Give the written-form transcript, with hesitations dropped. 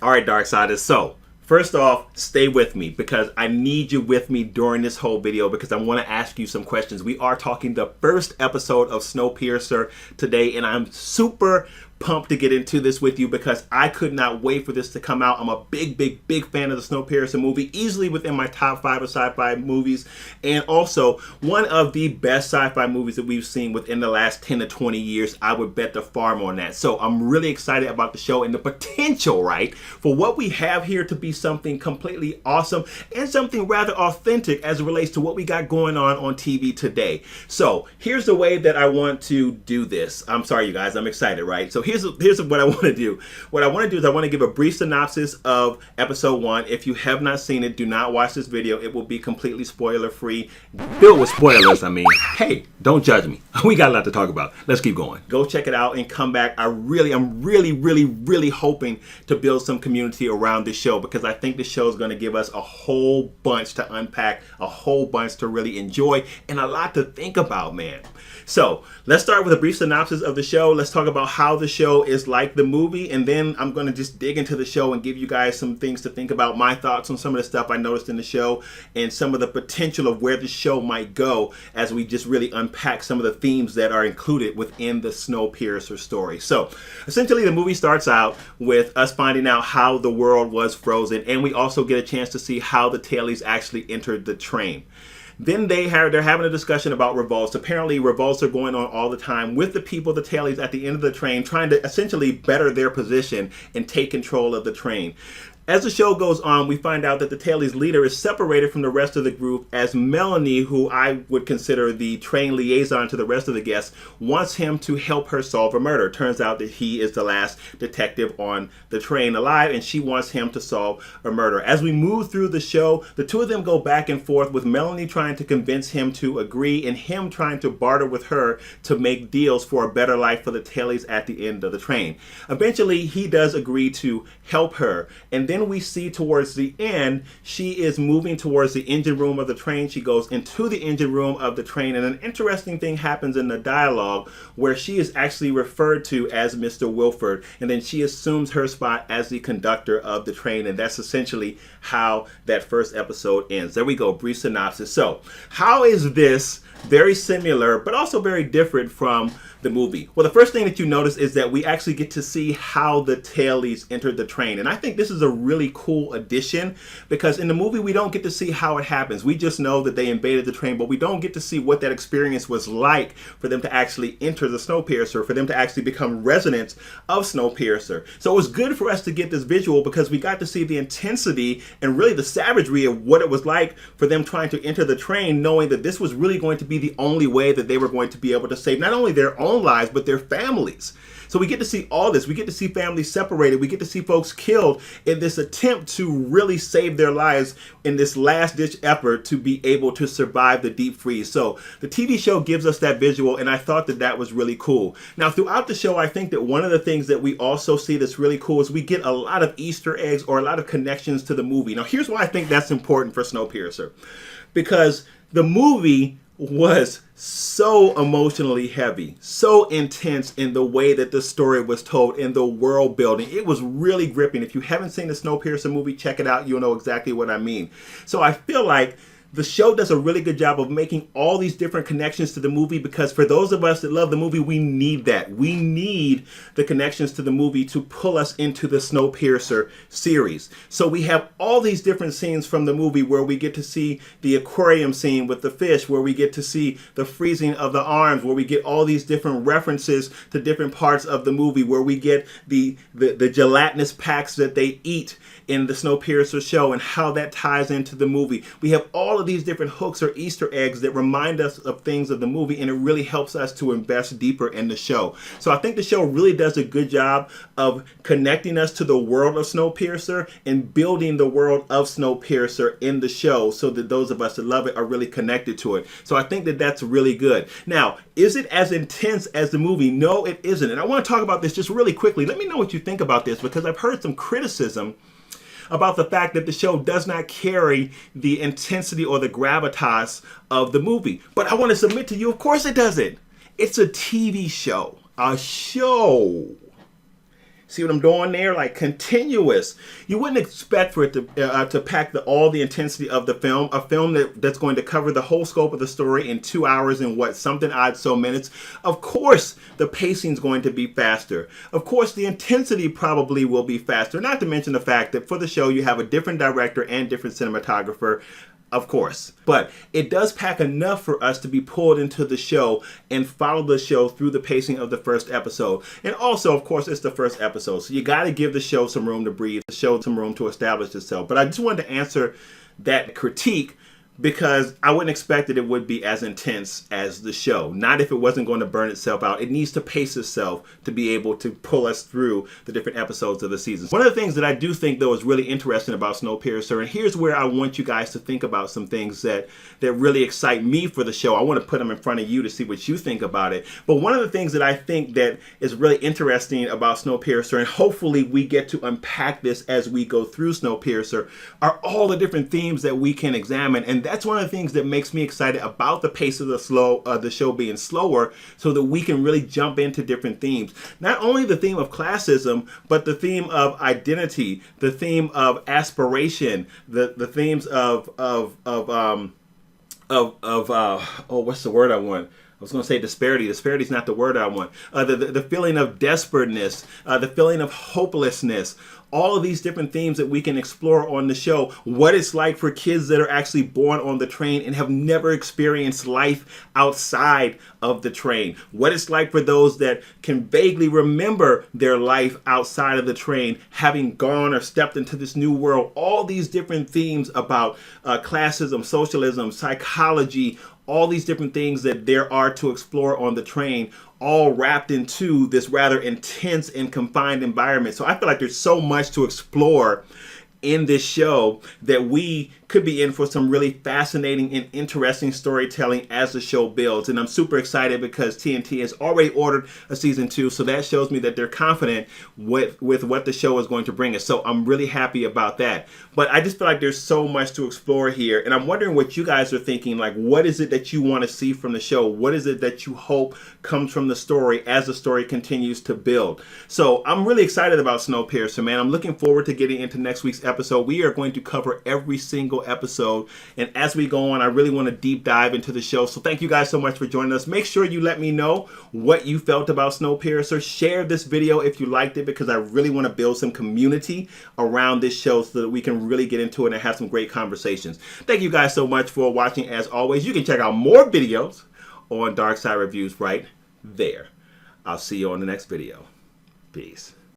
All right, Darksiders. So, first off, stay with me because I need you with me during this whole video because I want to ask you some questions. We are talking the first episode of Snowpiercer today, and I'm super pumped to get into this with you because I could not wait for this to come out. I'm a big fan of the Snowpiercer movie, easily within my top 5 of sci-fi movies, and also one of the best sci-fi movies that we've seen within the last 10 to 20 years. I would bet the farm on that. So I'm really excited about the show and the potential, right, for what we have here to be something completely awesome and something rather authentic as it relates to what we got going on TV today. So here's the way that I want to do this. I'm sorry, you guys, I'm excited, right? So here's what I want to do. What I want to do is I want to give a brief synopsis of episode 1. If you have not seen it, do not watch this video. It will be completely spoiler free. Filled with spoilers, I mean. Hey, don't judge me. We got a lot to talk about. Let's keep going. Go check it out and come back. I'm really hoping to build some community around this show because I think the show is going to give us a whole bunch to unpack, a whole bunch to really enjoy, and a lot to think about, man. So let's start with a brief synopsis of the show. Let's talk about how the show is like the movie, and then I'm going to just dig into the show and give you guys some things to think about, my thoughts on some of the stuff I noticed in the show and some of the potential of where the show might go as we just really unpack some of the themes that are included within the Snowpiercer story. So essentially the movie starts out with us finding out how the world was frozen, and we also get a chance to see how the tailies actually entered the train. Then they're having a discussion about revolts. Apparently revolts are going on all the time with the people, the tailies at the end of the train, trying to essentially better their position and take control of the train. As the show goes on, we find out that the tailies leader is separated from the rest of the group as Melanie, who I would consider the train liaison to the rest of the guests, wants him to help her solve a murder. Turns out that he is the last detective on the train alive, and she wants him to solve a murder. As we move through the show, the two of them go back and forth, with Melanie trying to convince him to agree and him trying to barter with her to make deals for a better life for the tailies at the end of the train. Eventually, he does agree to help her, and then we see towards the end, she is moving towards the engine room of the train. She goes into the engine room of the train, and an interesting thing happens in the dialogue where she is actually referred to as Mr. Wilford, and then she assumes her spot as the conductor of the train, and that's essentially how that first episode ends. There we go, brief synopsis. So, how is this very similar, but also very different from the movie? Well, the first thing that you notice is that we actually get to see how the tailies entered the train. And I think this is a really cool addition because in the movie, we don't get to see how it happens. We just know that they invaded the train, but we don't get to see what that experience was like for them to actually enter the Snowpiercer, for them to actually become residents of Snowpiercer. So it was good for us to get this visual because we got to see the intensity and really the savagery of what it was like for them trying to enter the train, knowing that this was really going to be the only way that they were going to be able to save not only their own lives, but their families. So we get to see all this. We get to see families separated. We get to see folks killed in this attempt to really save their lives in this last-ditch effort to be able to survive the deep freeze. So the TV show gives us that visual, and I thought that that was really cool. Now, throughout the show, I think that one of the things that we also see that's really cool is we get a lot of Easter eggs or a lot of connections to the movie. Now, here's why I think that's important for Snowpiercer. Because the movie was so emotionally heavy, so intense in the way that the story was told, in the world building. It was really gripping. If you haven't seen the Snowpiercer movie, check it out. You'll know exactly what I mean. So I feel like the show does a really good job of making all these different connections to the movie because for those of us that love the movie, we need that. We need the connections to the movie to pull us into the Snowpiercer series. So we have all these different scenes from the movie where we get to see the aquarium scene with the fish, where we get to see the freezing of the arms, where we get all these different references to different parts of the movie, where we get the gelatinous packs that they eat in the Snowpiercer show and how that ties into the movie. We have all of these different hooks or Easter eggs that remind us of things of the movie, and it really helps us to invest deeper in the show. So I think the show really does a good job of connecting us to the world of Snowpiercer and building the world of Snowpiercer in the show so that those of us that love it are really connected to it. So I think that that's really good. Now, is it as intense as the movie? No, it isn't. And I want to talk about this just really quickly. Let me know what you think about this because I've heard some criticism about the fact that the show does not carry the intensity or the gravitas of the movie. But I want to submit to you, of course it doesn't. It's a TV show. A show. See what I'm doing there? Like continuous. You wouldn't expect for it to pack all the intensity of the film, a film that's going to cover the whole scope of the story in 2 hours and something odd so minutes. Of course, the pacing is going to be faster. Of course, the intensity probably will be faster. Not to mention the fact that for the show, you have a different director and different cinematographer. Of course. But it does pack enough for us to be pulled into the show and follow the show through the pacing of the first episode. And also, of course, it's the first episode. So you got to give the show some room to breathe, the show some room to establish itself. But I just wanted to answer that critique because I wouldn't expect that it would be as intense as the show. Not if it wasn't going to burn itself out. It needs to pace itself to be able to pull us through the different episodes of the season. One of the things that I do think, though, is really interesting about Snowpiercer, and here's where I want you guys to think about some things that really excite me for the show. I want to put them in front of you to see what you think about it. But one of the things that I think that is really interesting about Snowpiercer, and hopefully we get to unpack this as we go through Snowpiercer, are all the different themes that we can examine. And that's one of the things that makes me excited about the pace of the show being slower, so that we can really jump into different themes. Not only the theme of classism, but the theme of identity, the theme of aspiration, the themes of what's the word I want? I was going to say disparity. Disparity is not the word I want. The feeling of desperateness, the feeling of hopelessness, all of these different themes that we can explore on the show. What it's like for kids that are actually born on the train and have never experienced life outside of the train. What it's like for those that can vaguely remember their life outside of the train, having gone or stepped into this new world. All these different themes about classism, socialism, psychology, all these different things that there are to explore on the train, all wrapped into this rather intense and confined environment. So I feel like there's so much to explore in this show that we could be in for some really fascinating and interesting storytelling as the show builds. And I'm super excited because TNT has already ordered a season 2, so that shows me that they're confident with what the show is going to bring us. So I'm really happy about that. But I just feel like there's so much to explore here, and I'm wondering what you guys are thinking. Like, what is it that you want to see from the show? What is it that you hope comes from the story as the story continues to build? So I'm really excited about Snowpiercer, man. I'm looking forward to getting into next week's episode. We are going to cover every single episode, and as we go on, I really want to deep dive into the show. So thank you guys so much for joining us. Make sure you let me know what you felt about Snowpiercer. Share this video if you liked it, because I really want to build some community around this show so that we can really get into it and have some great conversations. Thank you guys so much for watching. As always, you can check out more videos on Dark Side Reviews right there. I'll see you on the next video. Peace.